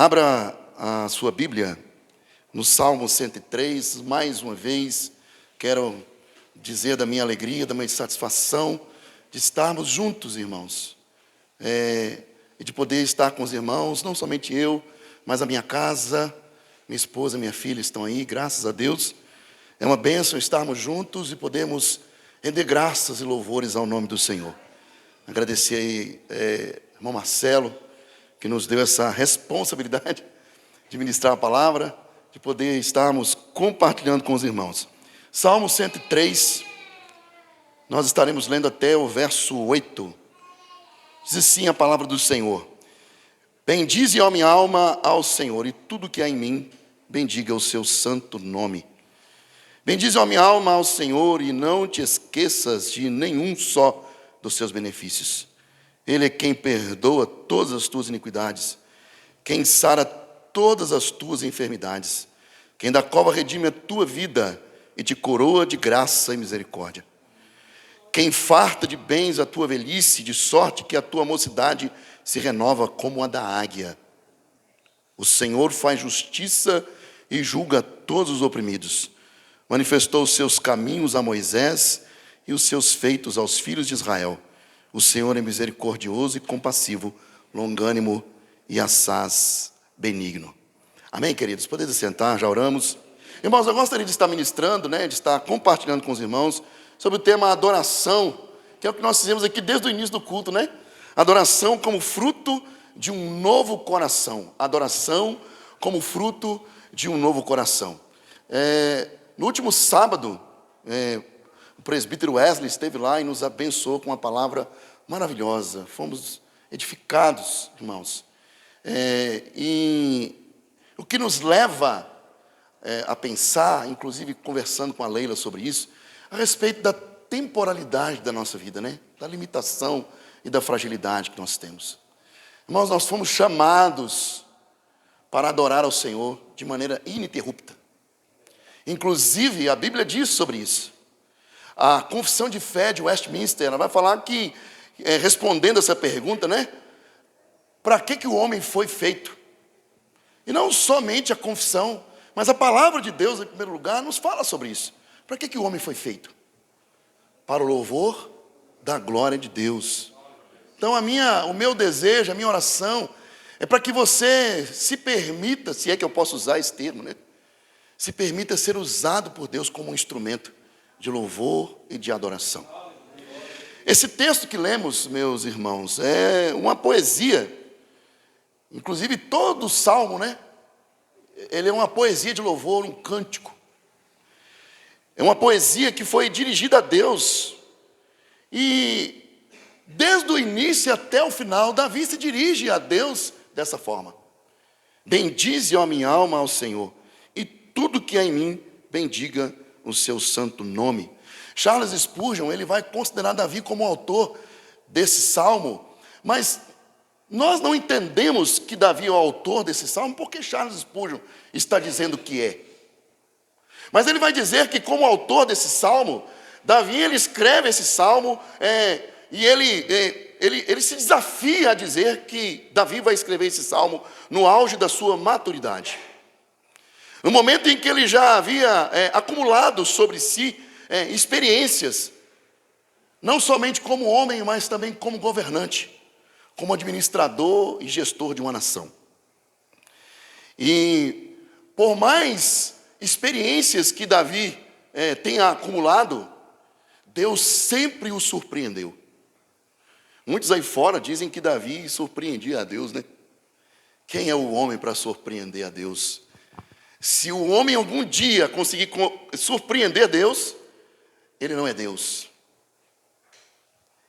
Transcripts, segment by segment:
Abra a sua Bíblia no Salmo 103. Mais uma vez, quero dizer da minha alegria, da minha satisfação de estarmos juntos, irmãos. E de poder estar com os irmãos, não somente eu, mas a minha casa, minha esposa, minha filha estão aí, graças a Deus. É uma bênção estarmos juntos e podermos render graças e louvores ao nome do Senhor. Agradecer aí, irmão Marcelo, que nos deu essa responsabilidade de ministrar a palavra, de poder estarmos compartilhando com os irmãos. Salmo 103, nós estaremos lendo até o verso 8. Diz assim a palavra do Senhor: bendize, ó minha alma, ao Senhor, e tudo que há em mim, bendiga o seu santo nome. Bendize, ó minha alma, ao Senhor, e não te esqueças de nenhum só dos seus benefícios. Ele é quem perdoa todas as tuas iniquidades, quem sara todas as tuas enfermidades, quem da cova redime a tua vida e te coroa de graça e misericórdia. Quem farta de bens a tua velhice, de sorte que a tua mocidade se renova como a da águia. O Senhor faz justiça e julga todos os oprimidos. Manifestou os seus caminhos a Moisés e os seus feitos aos filhos de Israel. O Senhor é misericordioso e compassivo, longânimo e assaz benigno. Amém, queridos? Podem sentar, já oramos. Irmãos, eu gostaria de estar ministrando, de estar compartilhando com os irmãos sobre o tema adoração, que é o que nós fizemos aqui desde o início do culto, Adoração como fruto de um novo coração. Adoração como fruto de um novo coração. No último sábado, o presbítero Wesley esteve lá e nos abençoou com uma palavra maravilhosa. Fomos edificados, irmãos. E o que nos leva a pensar, inclusive conversando com a Leila sobre isso, a respeito da temporalidade da nossa vida, da limitação e da fragilidade que nós temos. Irmãos, nós fomos chamados para adorar ao Senhor de maneira ininterrupta. Inclusive, a Bíblia diz sobre isso. A Confissão de Fé de Westminster, ela vai falar que, respondendo essa pergunta, para que o homem foi feito? E não somente a confissão, mas a palavra de Deus, em primeiro lugar, nos fala sobre isso. Para que o homem foi feito? Para o louvor da glória de Deus. Então, o meu desejo, a minha oração, é para que você se permita, se é que eu posso usar esse termo, se permita ser usado por Deus como um instrumento de louvor e de adoração. Esse texto que lemos, meus irmãos, é uma poesia. Inclusive todo o salmo, ele é uma poesia de louvor, um cântico. É uma poesia que foi dirigida a Deus. E desde o início até o final, Davi se dirige a Deus dessa forma: bendize, ó minha alma, ao Senhor, e tudo que há em mim, bendiga o seu santo nome. Charles Spurgeon, ele vai considerar Davi como autor desse salmo, mas nós não entendemos que Davi é o autor desse salmo porque Charles Spurgeon está dizendo que é. Mas ele vai dizer que, como autor desse salmo, Davi, ele escreve esse salmo e ele se desafia a dizer que Davi vai escrever esse salmo no auge da sua maturidade. No momento em que ele já havia acumulado sobre si experiências, não somente como homem, mas também como governante, como administrador e gestor de uma nação. E por mais experiências que Davi tenha acumulado, Deus sempre o surpreendeu. Muitos aí fora dizem que Davi surpreendia a Deus, Quem é o homem para surpreender a Deus? Se o homem algum dia conseguir surpreender Deus, ele não é Deus.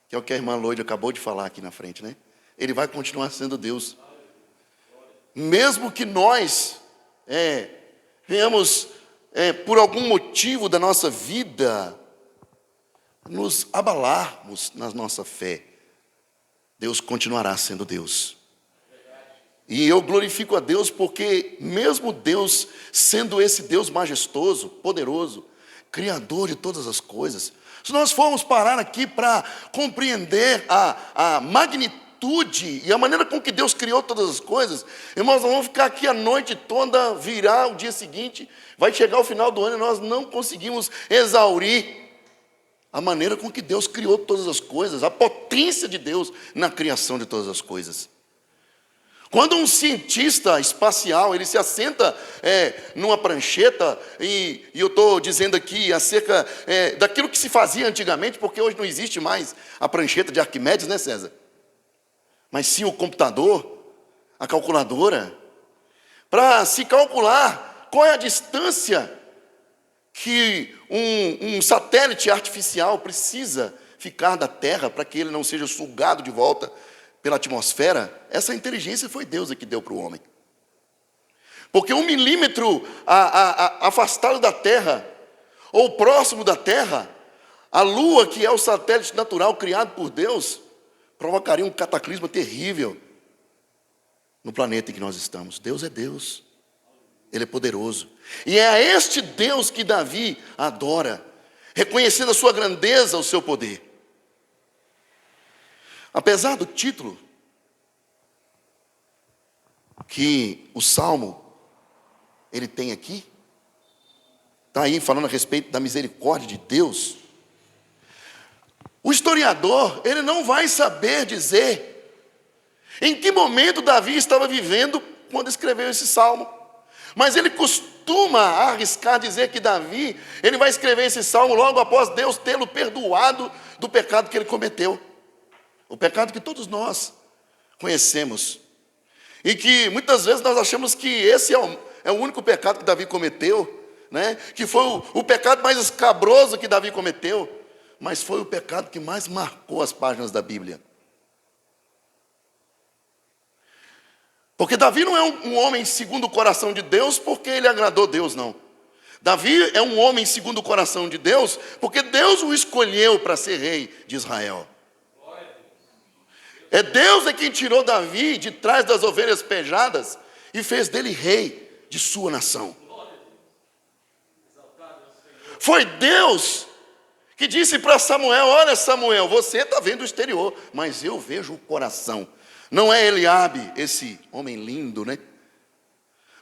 Que é o que a irmã Lloyd acabou de falar aqui na frente, Ele vai continuar sendo Deus. Mesmo que nós venhamos, por algum motivo da nossa vida, nos abalarmos na nossa fé, Deus continuará sendo Deus. E eu glorifico a Deus porque mesmo Deus sendo esse Deus majestoso, poderoso, Criador de todas as coisas, se nós formos parar aqui para compreender a magnitude atitude e a maneira com que Deus criou todas as coisas, irmãos, nós vamos ficar aqui a noite toda, virar o dia seguinte, vai chegar o final do ano e nós não conseguimos exaurir a maneira com que Deus criou todas as coisas, a potência de Deus na criação de todas as coisas. Quando um cientista espacial, ele se assenta numa prancheta, e eu estou dizendo aqui acerca daquilo que se fazia antigamente, porque hoje não existe mais a prancheta de Arquimedes, né, César? Mas sim o computador, a calculadora, para se calcular qual é a distância que um satélite artificial precisa ficar da Terra para que ele não seja sugado de volta pela atmosfera. Essa inteligência foi Deus que deu para o homem. Porque 1 milímetro afastado da Terra, ou próximo da Terra, a Lua, que é o satélite natural criado por Deus, provocaria um cataclisma terrível no planeta em que nós estamos. Deus é Deus. Ele é poderoso. E é a este Deus que Davi adora, reconhecendo a sua grandeza, o seu poder. Apesar do título que o Salmo ele tem aqui, está aí falando a respeito da misericórdia de Deus, o historiador ele não vai saber dizer em que momento Davi estava vivendo quando escreveu esse Salmo. Mas ele costuma arriscar dizer que Davi, ele vai escrever esse salmo logo após Deus tê-lo perdoado do pecado que ele cometeu. O pecado que todos nós conhecemos. E que muitas vezes nós achamos que esse é o único pecado que Davi cometeu, né? Que foi o pecado mais escabroso que Davi cometeu, mas foi o pecado que mais marcou as páginas da Bíblia. Porque Davi não é um homem segundo o coração de Deus porque ele agradou Deus, não. Davi é um homem segundo o coração de Deus porque Deus o escolheu para ser rei de Israel. É Deus quem tirou Davi de trás das ovelhas pejadas e fez dele rei de sua nação. Foi Deus que disse para Samuel: olha, Samuel, você está vendo o exterior, mas eu vejo o coração. Não é Eliabe, esse homem lindo, né?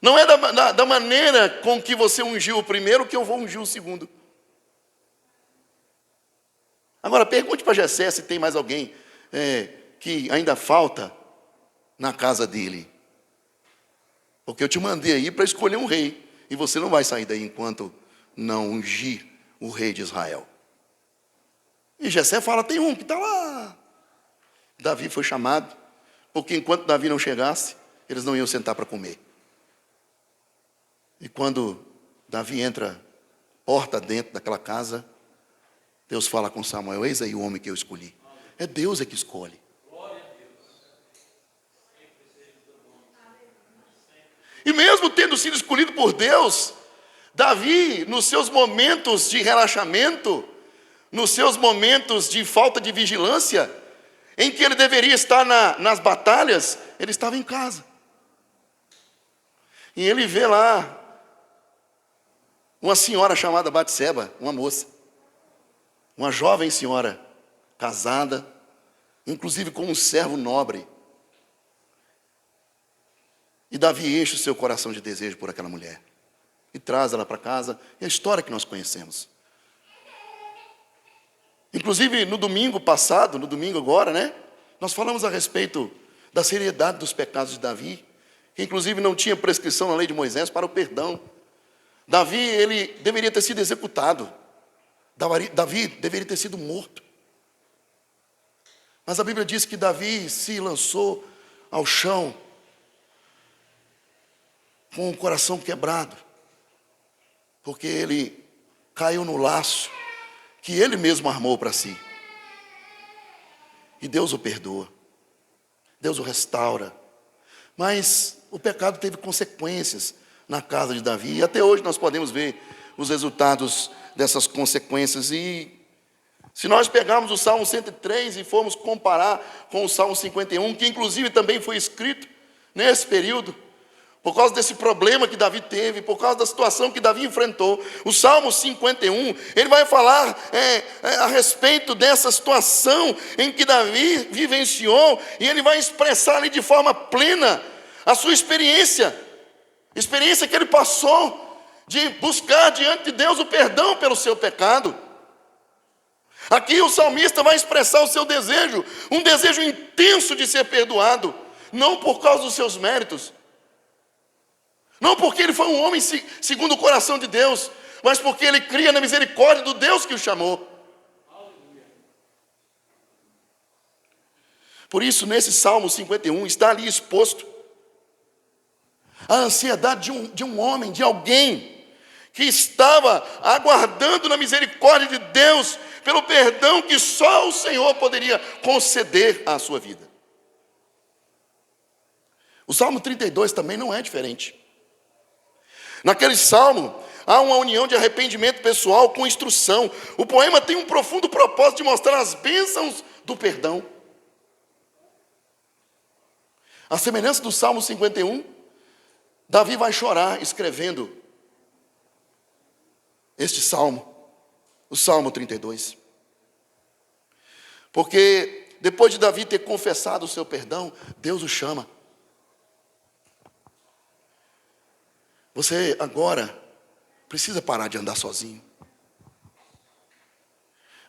Não é da maneira com que você ungiu o primeiro que eu vou ungir o segundo. Agora, pergunte para Jessé se tem mais alguém que ainda falta na casa dele. Porque eu te mandei aí para escolher um rei. E você não vai sair daí enquanto não ungir o rei de Israel. E Jessé fala: tem um que está lá. Davi foi chamado. Porque enquanto Davi não chegasse, eles não iam sentar para comer. E quando Davi entra porta dentro daquela casa, Deus fala com Samuel: eis aí o homem que eu escolhi. É Deus que escolhe. E mesmo tendo sido escolhido por Deus, Davi, nos seus momentos de relaxamento, nos seus momentos de falta de vigilância, em que ele deveria estar nas batalhas, ele estava em casa. E ele vê lá uma senhora chamada Batseba, uma moça, uma jovem senhora, casada, inclusive com um servo nobre. E Davi enche o seu coração de desejo por aquela mulher. E traz ela para casa, é a história que nós conhecemos. Inclusive, no domingo passado, no domingo agora, né? Nós falamos a respeito da seriedade dos pecados de Davi, que inclusive não tinha prescrição na lei de Moisés para o perdão. Davi, ele deveria ter sido executado. Davi deveria ter sido morto. Mas a Bíblia diz que Davi se lançou ao chão com o coração quebrado, porque ele caiu no laço que ele mesmo armou para si. E Deus o perdoa. Deus o restaura. Mas o pecado teve consequências na casa de Davi. E até hoje nós podemos ver os resultados dessas consequências. E se nós pegarmos o Salmo 103 e formos comparar com o Salmo 51, que inclusive também foi escrito nesse período, por causa desse problema que Davi teve, por causa da situação que Davi enfrentou. O Salmo 51, ele vai falar a respeito dessa situação em que Davi vivenciou, e ele vai expressar ali de forma plena a sua experiência que ele passou de buscar diante de Deus o perdão pelo seu pecado. Aqui o salmista vai expressar o seu desejo, um desejo intenso de ser perdoado, não por causa dos seus méritos, não porque ele foi um homem segundo o coração de Deus, mas porque ele cria na misericórdia do Deus que o chamou. Por isso, nesse Salmo 51, está ali exposto a ansiedade de um homem, de alguém que estava aguardando na misericórdia de Deus pelo perdão que só o Senhor poderia conceder à sua vida. O Salmo 32 também não é diferente. Naquele salmo, há uma união de arrependimento pessoal com instrução. O poema tem um profundo propósito de mostrar as bênçãos do perdão. A semelhança do Salmo 51, Davi vai chorar escrevendo este salmo, o Salmo 32. Porque depois de Davi ter confessado o seu perdão, Deus o chama. Você agora precisa parar de andar sozinho.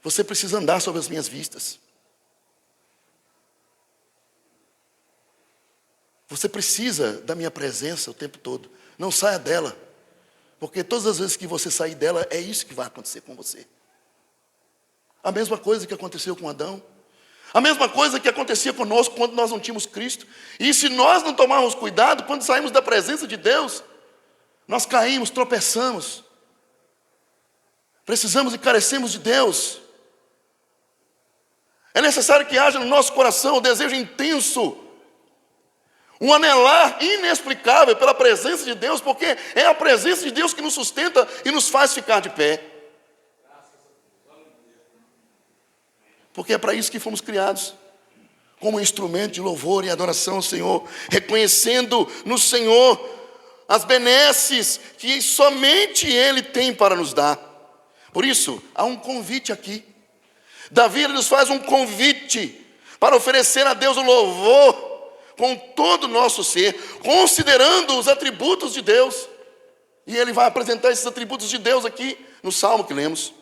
Você precisa andar sobre as minhas vistas. Você precisa da minha presença o tempo todo. Não saia dela. Porque todas as vezes que você sair dela, é isso que vai acontecer com você. A mesma coisa que aconteceu com Adão. A mesma coisa que acontecia conosco quando nós não tínhamos Cristo. E se nós não tomarmos cuidado, quando saímos da presença de Deus, nós caímos, tropeçamos. Precisamos e carecemos de Deus. É necessário que haja no nosso coração o desejo intenso, um anelar inexplicável pela presença de Deus, porque é a presença de Deus que nos sustenta e nos faz ficar de pé. Porque é para isso que fomos criados, como instrumento de louvor e adoração ao Senhor, reconhecendo no Senhor as benesses que somente Ele tem para nos dar. Por isso, há um convite aqui. Davi nos faz um convite para oferecer a Deus o louvor com todo o nosso ser, considerando os atributos de Deus. E ele vai apresentar esses atributos de Deus aqui no Salmo que lemos.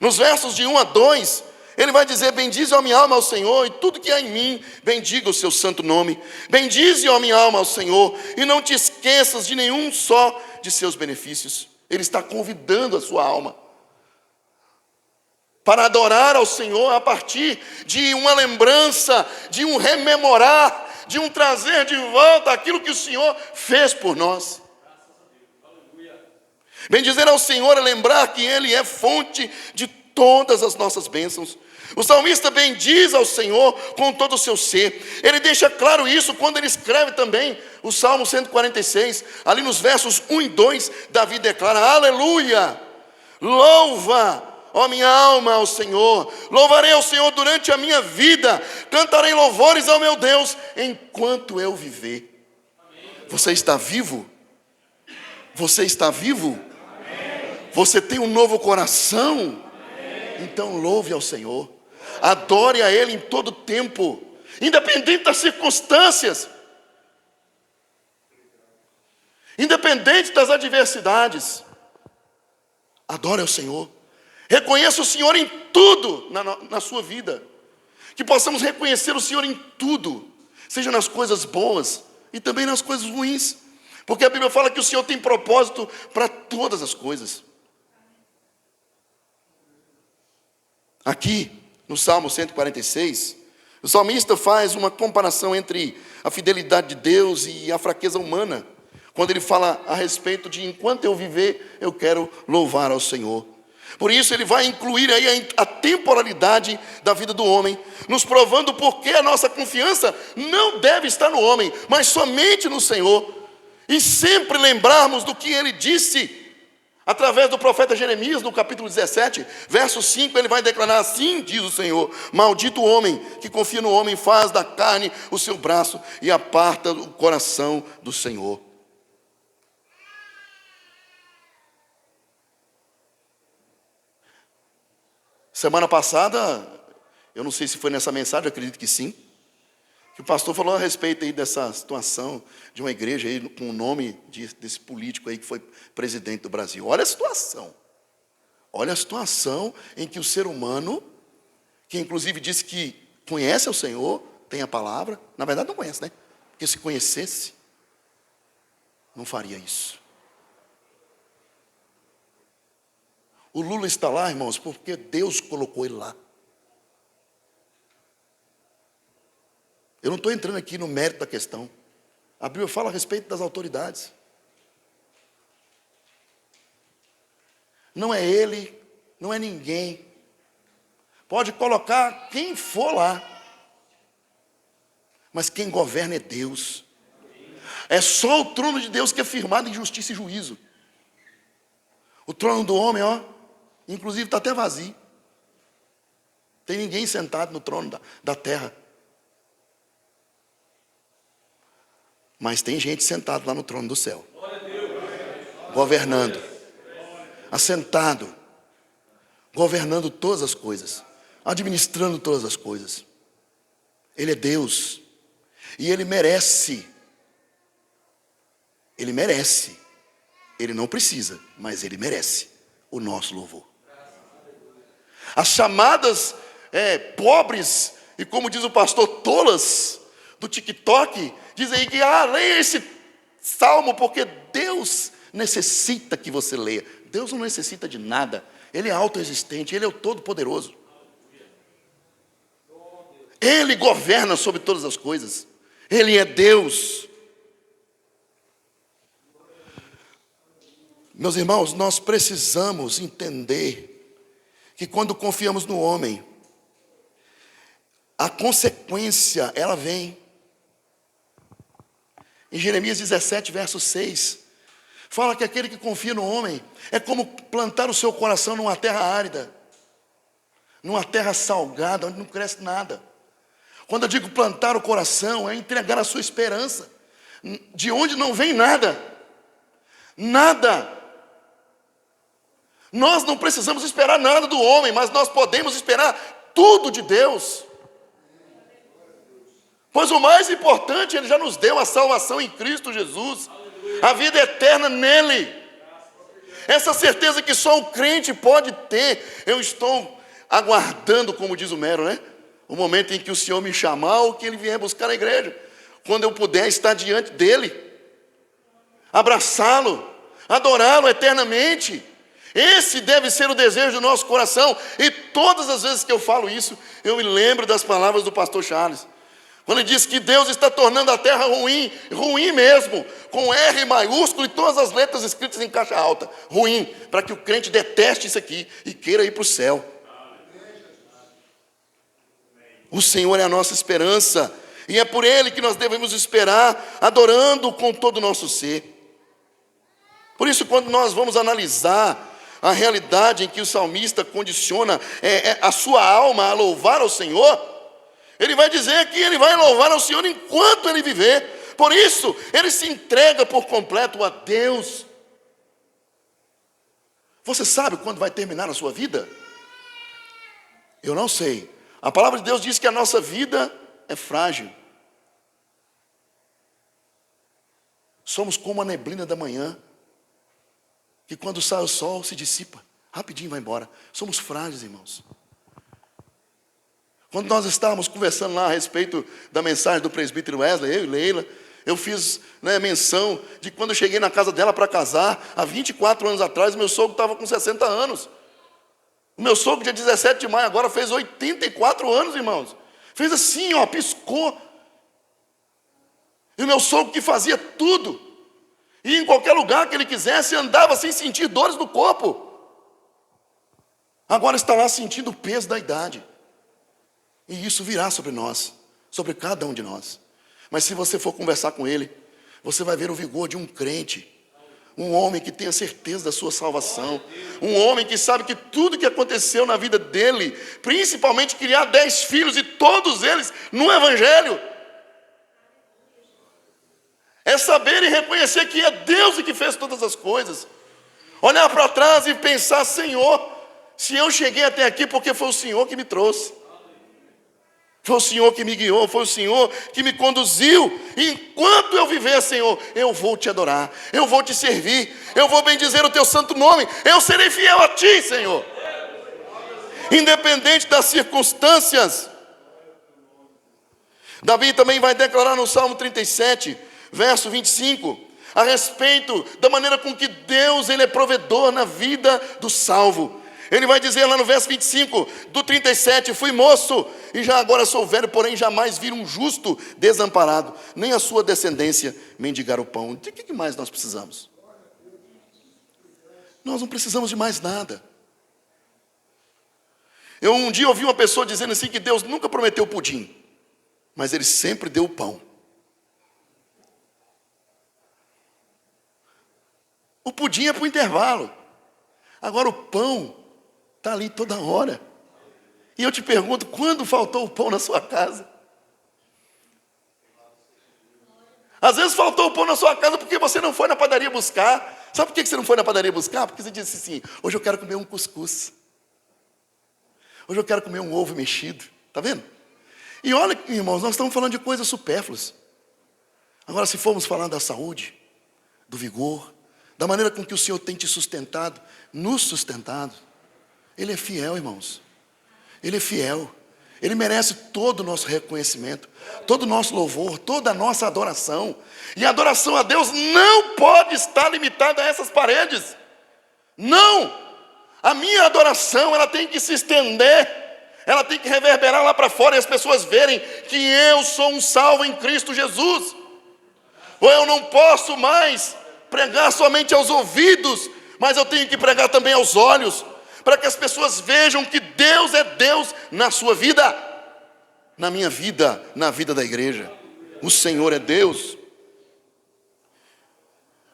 Nos versos de 1 a 2, ele vai dizer: bendize, ó minha alma, ao Senhor, e tudo que há em mim, bendiga o seu santo nome. Bendize, ó minha alma, ao Senhor, e não te esqueças de nenhum só de seus benefícios. Ele está convidando a sua alma para adorar ao Senhor a partir de uma lembrança, de um rememorar, de um trazer de volta aquilo que o Senhor fez por nós. Bendizer ao Senhor é lembrar que Ele é fonte de todas as nossas bênçãos. O salmista bendiz ao Senhor com todo o seu ser. Ele deixa claro isso quando ele escreve também o Salmo 146. Ali nos versos 1 e 2, Davi declara: aleluia, louva, ó minha alma, ao Senhor. Louvarei ao Senhor durante a minha vida. Cantarei louvores ao meu Deus enquanto eu viver. Você está vivo? Você está vivo? Você tem um novo coração? Então louve ao Senhor. Adore a Ele em todo tempo, independente das circunstâncias, independente das adversidades. Adore ao Senhor. Reconheça o Senhor em tudo na sua vida. Que possamos reconhecer o Senhor em tudo, seja nas coisas boas e também nas coisas ruins. Porque a Bíblia fala que o Senhor tem propósito para todas as coisas. Aqui, no Salmo 146, o salmista faz uma comparação entre a fidelidade de Deus e a fraqueza humana, quando ele fala a respeito de enquanto eu viver, eu quero louvar ao Senhor. Por isso ele vai incluir aí a temporalidade da vida do homem, nos provando por que a nossa confiança não deve estar no homem, mas somente no Senhor. E sempre lembrarmos do que ele disse Através do profeta Jeremias, no capítulo 17, verso 5, ele vai declarar assim, diz o Senhor: maldito o homem que confia no homem, faz da carne o seu braço e aparta o coração do Senhor. Semana passada, eu não sei se foi nessa mensagem, acredito que sim, que o pastor falou a respeito aí dessa situação de uma igreja aí com o nome desse político aí que foi presidente do Brasil. Olha a situação. Olha a situação em que o ser humano, que inclusive disse que conhece o Senhor, tem a palavra, na verdade não conhece, né? Porque se conhecesse, não faria isso. O Lula está lá, irmãos, porque Deus colocou ele lá. Eu não estou entrando aqui no mérito da questão. A Bíblia fala a respeito das autoridades. Não é ele, não é ninguém. Pode colocar quem for lá. Mas quem governa é Deus. É só o trono de Deus que é firmado em justiça e juízo. O trono do homem, inclusive está até vazio. Tem ninguém sentado no trono da terra. Mas tem gente sentada lá no trono do céu. Governando. Assentado. Governando todas as coisas. Administrando todas as coisas. Ele é Deus. E Ele merece. Ele merece. Ele não precisa, mas Ele merece o nosso louvor. As chamadas pobres e, como diz o pastor, tolas do TikTok, dizem aí que leia esse salmo porque Deus necessita que você leia. Deus não necessita de nada. Ele é autoexistente, Ele é o Todo-Poderoso. Ele governa sobre todas as coisas. Ele é Deus. Meus irmãos, nós precisamos entender que quando confiamos no homem, a consequência, ela vem. Em Jeremias 17, verso 6, fala que aquele que confia no homem é como plantar o seu coração numa terra árida, numa terra salgada, onde não cresce nada. Quando eu digo plantar o coração, é entregar a sua esperança, de onde não vem nada. Nada. Nós não precisamos esperar nada do homem, mas nós podemos esperar tudo de Deus. Pois o mais importante, Ele já nos deu a salvação em Cristo Jesus, a vida eterna nele. Essa certeza que só o crente pode ter. Eu estou aguardando, como diz o Mero, o momento em que o Senhor me chamar ou que Ele vier buscar a igreja. Quando eu puder estar diante dEle, abraçá-lo, adorá-lo eternamente. Esse deve ser o desejo do nosso coração. E todas as vezes que eu falo isso, eu me lembro das palavras do pastor Charles. Quando ele diz que Deus está tornando a terra ruim, ruim mesmo, com R maiúsculo e todas as letras escritas em caixa alta, ruim, para que o crente deteste isso aqui e queira ir para o céu. O Senhor é a nossa esperança, e é por Ele que nós devemos esperar, adorando com todo o nosso ser. Por isso, quando nós vamos analisar a realidade em que o salmista condiciona a sua alma a louvar ao Senhor, ele vai dizer que ele vai louvar ao Senhor enquanto ele viver. Por isso, ele se entrega por completo a Deus. Você sabe quando vai terminar a sua vida? Eu não sei. A palavra de Deus diz que a nossa vida é frágil. Somos como a neblina da manhã, que quando sai o sol se dissipa, rapidinho vai embora. Somos frágeis, irmãos. Quando nós estávamos conversando lá a respeito da mensagem do presbítero Wesley, eu e Leila, eu fiz menção de quando eu cheguei na casa dela para casar, há 24 anos atrás, meu sogro estava com 60 anos. O meu sogro, dia 17 de maio, agora fez 84 anos, irmãos. Fez assim, piscou. E o meu sogro que fazia tudo, e em qualquer lugar que ele quisesse, andava sem sentir dores no corpo. Agora está lá sentindo o peso da idade. E isso virá sobre nós, sobre cada um de nós. Mas se você for conversar com ele, você vai ver o vigor de um crente, Um homem que tem a certeza da sua salvação. Um homem que sabe que tudo que aconteceu na vida dele, principalmente criar 10 filhos e todos eles no Evangelho, é saber e reconhecer que é Deus que fez todas as coisas. Olhar para trás e pensar: Senhor, se eu cheguei até aqui porque foi o Senhor que me trouxe. Foi o Senhor que me guiou, foi o Senhor que me conduziu. E enquanto eu viver, Senhor, eu vou te adorar, eu vou te servir, eu vou bendizer o teu santo nome, eu serei fiel a ti, Senhor. Independente das circunstâncias. Davi também vai declarar no Salmo 37, verso 25, a respeito da maneira com que Deus ele é provedor na vida do salvo. Ele vai dizer lá no verso 25 do 37, fui moço e já agora sou velho, porém jamais vi um justo desamparado, nem a sua descendência mendigar o pão. De que mais nós precisamos? Nós não precisamos de mais nada. Eu um dia ouvi uma pessoa dizendo assim que Deus nunca prometeu pudim, mas Ele sempre deu o pão. O pudim é para o intervalo. Agora o pão está ali toda hora. E eu te pergunto, quando faltou o pão na sua casa? Às vezes faltou o pão na sua casa porque você não foi na padaria buscar. Sabe por que você não foi na padaria buscar? Porque você disse assim: hoje eu quero comer um cuscuz. Hoje eu quero comer um ovo mexido. Está vendo? E olha, irmãos, nós estamos falando de coisas supérfluas. Agora, se formos falar da saúde, do vigor, da maneira com que o Senhor tem te sustentado, nos sustentado, Ele é fiel, irmãos. Ele é fiel. Ele merece todo o nosso reconhecimento, todo o nosso louvor, toda a nossa adoração. E a adoração a Deus não pode estar limitada a essas paredes. Não! A minha adoração, ela tem que se estender, ela tem que reverberar lá para fora e as pessoas verem que eu sou um salvo em Cristo Jesus. Ou eu não posso mais pregar somente aos ouvidos, mas eu tenho que pregar também aos olhos, para que as pessoas vejam que Deus é Deus na sua vida, na minha vida, na vida da igreja. O Senhor é Deus.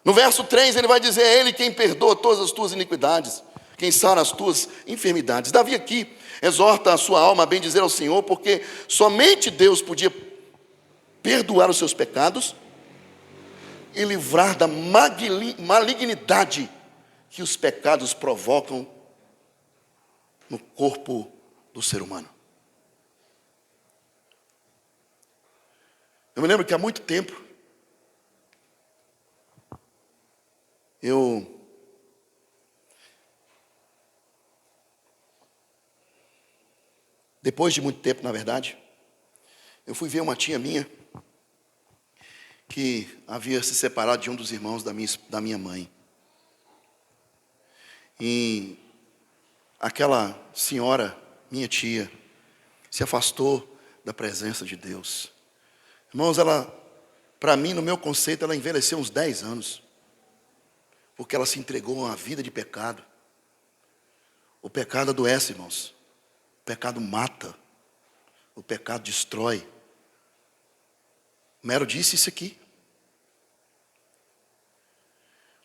No verso 3 ele vai dizer: é Ele quem perdoa todas as tuas iniquidades, quem sara as tuas enfermidades. Davi aqui exorta a sua alma a bem dizer ao Senhor, porque somente Deus podia perdoar os seus pecados e livrar da malignidade que os pecados provocam no corpo do ser humano. Eu me lembro que há muito tempo, depois de muito tempo, na verdade, eu fui ver uma tia minha que havia se separado de um dos irmãos da minha mãe. E aquela senhora, minha tia, se afastou da presença de Deus. Irmãos, ela, para mim, no meu conceito, ela envelheceu uns 10 anos. Porque ela se entregou a uma vida de pecado. O pecado adoece, irmãos. O pecado mata. O pecado destrói. Mero disse isso aqui.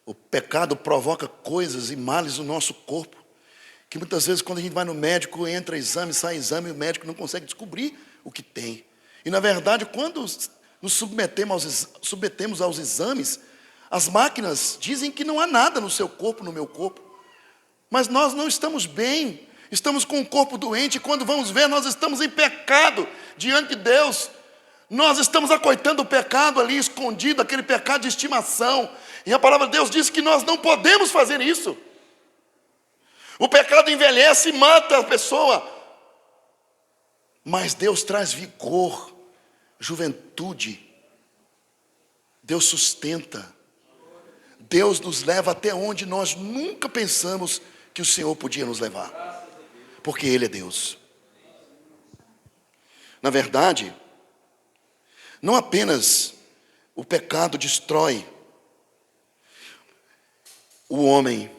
O pecado provoca coisas e males no nosso corpo, que muitas vezes quando a gente vai no médico, entra exame, sai exame, e o médico não consegue descobrir o que tem. E na verdade, quando nos submetemos aos exames, as máquinas dizem que não há nada no seu corpo, no meu corpo. Mas nós não estamos bem, estamos com o corpo doente, e quando vamos ver, nós estamos em pecado diante de Deus. Nós estamos acoitando o pecado ali escondido, aquele pecado de estimação. E a palavra de Deus diz que nós não podemos fazer isso. O pecado envelhece e mata a pessoa. Mas Deus traz vigor, juventude. Deus sustenta. Deus nos leva até onde nós nunca pensamos que o Senhor podia nos levar. Porque Ele é Deus. Na verdade, não apenas o pecado destrói o homem,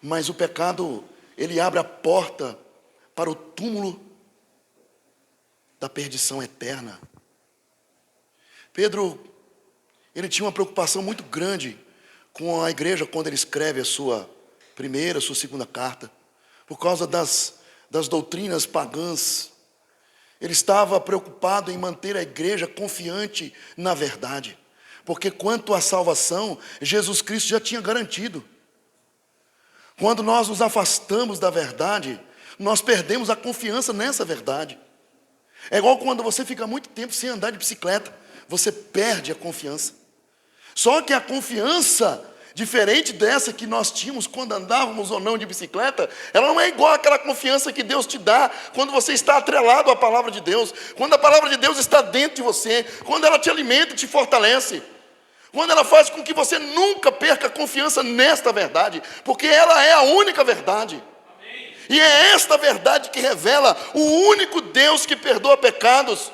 mas o pecado, ele abre a porta para o túmulo da perdição eterna. Pedro, ele tinha uma preocupação muito grande com a igreja quando ele escreve a sua primeira, a sua segunda carta, por causa das doutrinas pagãs. Ele estava preocupado em manter a igreja confiante na verdade, porque quanto à salvação, Jesus Cristo já tinha garantido. Quando nós nos afastamos da verdade, nós perdemos a confiança nessa verdade. É igual quando você fica muito tempo sem andar de bicicleta, você perde a confiança. Só que a confiança, diferente dessa que nós tínhamos quando andávamos ou não de bicicleta, ela não é igual àquela confiança que Deus te dá quando você está atrelado à palavra de Deus, quando a palavra de Deus está dentro de você, quando ela te alimenta e te fortalece, quando ela faz com que você nunca perca a confiança nesta verdade, porque ela é a única verdade. E é esta verdade que revela o único Deus que perdoa pecados.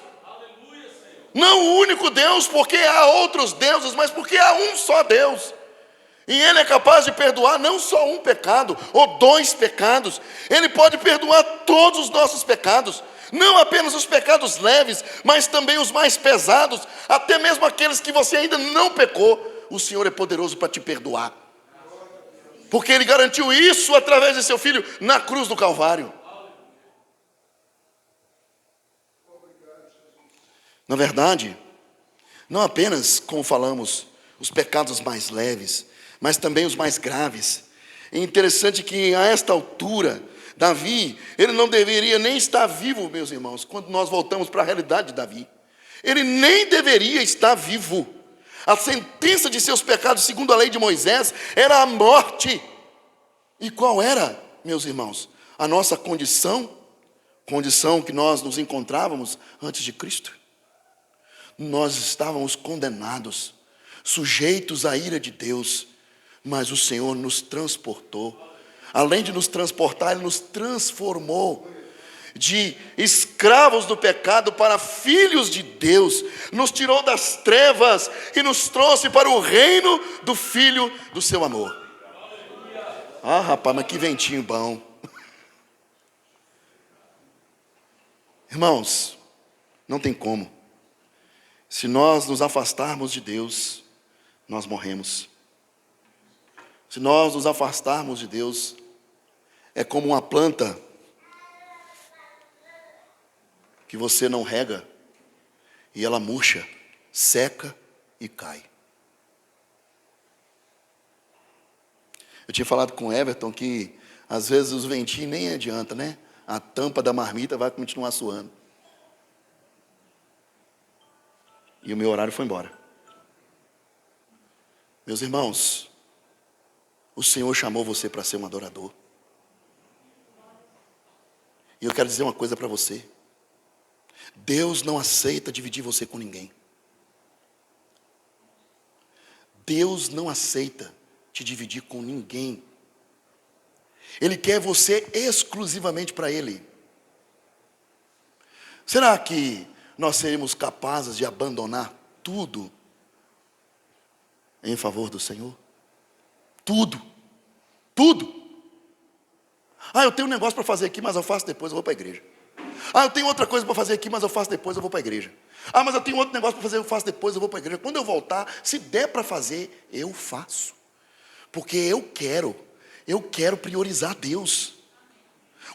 Não o único Deus porque há outros deuses, mas porque há um só Deus. E Ele é capaz de perdoar não só um pecado ou dois pecados. Ele pode perdoar todos os nossos pecados. Não apenas os pecados leves, mas também os mais pesados. Até mesmo aqueles que você ainda não pecou. O Senhor é poderoso para te perdoar. Porque Ele garantiu isso através de seu Filho na cruz do Calvário. Na verdade, não apenas, como falamos, os pecados mais leves, mas também os mais graves. É interessante que a esta altura, Davi, ele não deveria nem estar vivo, meus irmãos, quando nós voltamos para a realidade de Davi. Ele nem deveria estar vivo. A sentença de seus pecados, segundo a lei de Moisés, era a morte. E qual era, meus irmãos, a nossa condição que nós nos encontrávamos antes de Cristo? Nós estávamos condenados, sujeitos à ira de Deus, mas o Senhor nos transportou. Além de nos transportar, Ele nos transformou de escravos do pecado para filhos de Deus, nos tirou das trevas e nos trouxe para o reino do Filho do seu amor. Ah, rapaz, mas que ventinho bom. Irmãos, não tem como. Se nós nos afastarmos de Deus, nós morremos. Se nós nos afastarmos de Deus, é como uma planta que você não rega e ela murcha, seca e cai. Eu tinha falado com o Everton que às vezes os ventinhos nem adianta, né? A tampa da marmita vai continuar suando. E o meu horário foi embora. Meus irmãos, o Senhor chamou você para ser um adorador. E eu quero dizer uma coisa para você. Deus não aceita dividir você com ninguém. Deus não aceita te dividir com ninguém. Ele quer você exclusivamente para Ele. Será que nós seremos capazes de abandonar tudo em favor do Senhor? Tudo. Tudo. Ah, eu tenho um negócio para fazer aqui, mas eu faço depois, eu vou para a igreja. Ah, eu tenho outra coisa para fazer aqui, mas eu faço depois, eu vou para a igreja. Ah, mas eu tenho outro negócio para fazer, eu faço depois, eu vou para a igreja. Quando eu voltar, se der para fazer, eu faço. Porque eu quero priorizar Deus.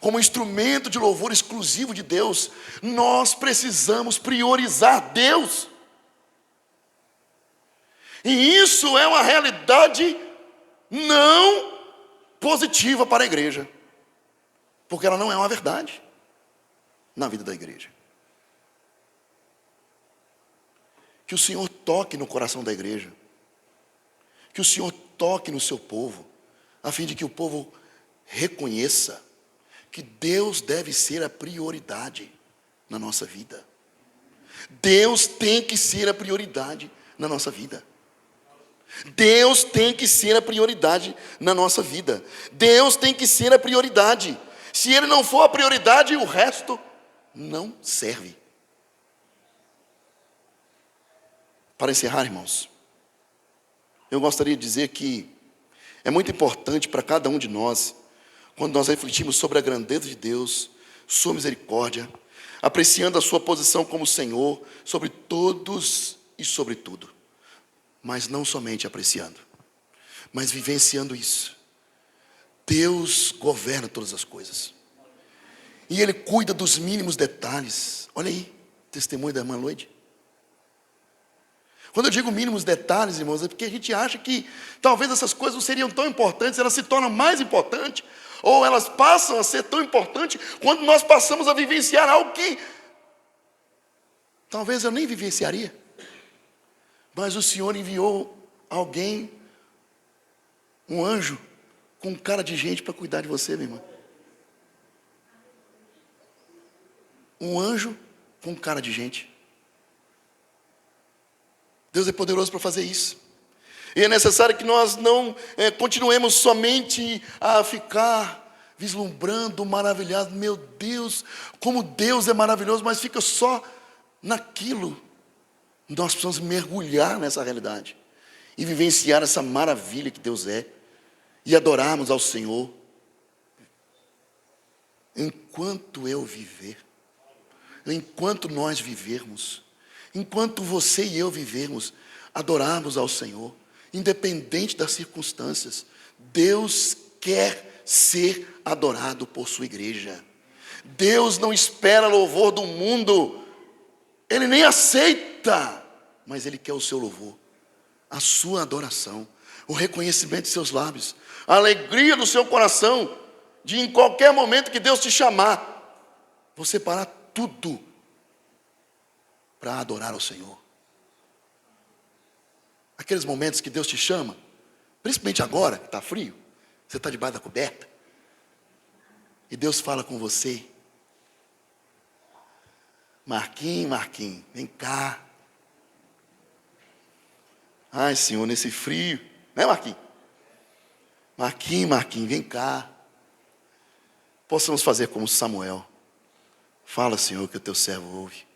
Como instrumento de louvor exclusivo de Deus, nós precisamos priorizar Deus. E isso é uma realidade não positiva para a igreja. Porque ela não é uma verdade na vida da igreja. Que o Senhor toque no coração da igreja. Que o Senhor toque no seu povo, a fim de que o povo reconheça que Deus deve ser a prioridade na nossa vida. Deus tem que ser a prioridade na nossa vida. Deus tem que ser a prioridade na nossa vida. Deus tem que ser a prioridade. Se Ele não for a prioridade, o resto não serve. Para encerrar, irmãos, eu gostaria de dizer que é muito importante para cada um de nós, quando nós refletimos sobre a grandeza de Deus, sua misericórdia, apreciando a sua posição como Senhor sobre todos e sobre tudo, mas não somente apreciando, Mas vivenciando isso, Deus governa todas as coisas. E Ele cuida dos mínimos detalhes. Olha aí, testemunho da irmã Loide. Quando eu digo mínimos detalhes, irmãos, é porque a gente acha que talvez essas coisas não seriam tão importantes, elas se tornam mais importantes, ou elas passam a ser tão importantes quando nós passamos a vivenciar algo que talvez eu nem vivenciaria. Mas o Senhor enviou alguém, um anjo, com cara de gente para cuidar de você, minha irmã. Um anjo com cara de gente. Deus é poderoso para fazer isso. E é necessário que nós não continuemos somente a ficar vislumbrando, maravilhado. Meu Deus, como Deus é maravilhoso, mas fica só naquilo. Nós precisamos mergulhar nessa realidade e vivenciar essa maravilha que Deus é e adorarmos ao Senhor. Enquanto eu viver, enquanto nós vivermos, enquanto você e eu vivermos, adorarmos ao Senhor, independente das circunstâncias, Deus quer ser adorado por sua igreja. Deus não espera louvor do mundo, Ele nem aceita, mas Ele quer o seu louvor, a sua adoração, o reconhecimento de seus lábios, a alegria do seu coração, de em qualquer momento que Deus te chamar, você parar tudo para adorar ao Senhor. Aqueles momentos que Deus te chama, principalmente agora que está frio, você está debaixo da coberta, e Deus fala com você: Marquinhos, vem cá. Ai, Senhor, nesse frio, né, Marquinhos? Marquinhos, vem cá. Possamos fazer como Samuel. Fala, Senhor, que o teu servo ouve.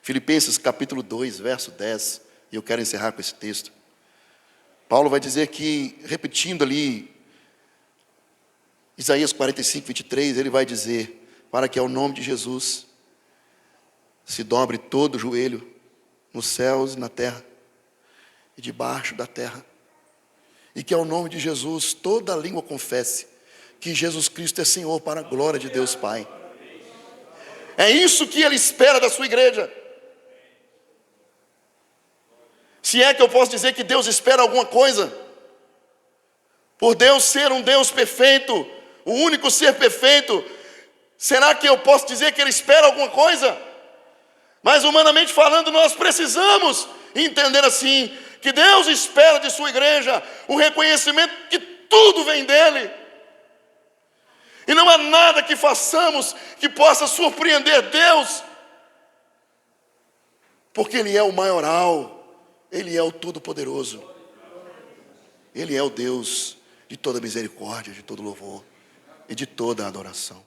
Filipenses capítulo 2, verso 10, e eu quero encerrar com esse texto. Paulo vai dizer que, repetindo ali, Isaías 45, 23, ele vai dizer: para que ao nome de Jesus se dobre todo o joelho, nos céus e na terra, e debaixo da terra, e que ao nome de Jesus toda língua confesse que Jesus Cristo é Senhor, para a glória de Deus Pai. É isso que Ele espera da sua igreja. Se é que eu posso dizer que Deus espera alguma coisa, por Deus ser um Deus perfeito, o único ser perfeito, será que eu posso dizer que Ele espera alguma coisa? Mas humanamente falando, nós precisamos entender assim, que Deus espera de sua igreja o reconhecimento que tudo vem dEle. E não há nada que façamos que possa surpreender Deus, porque Ele é o maioral, Ele é o Todo-Poderoso, Ele é o Deus de toda misericórdia, de todo louvor e de toda adoração.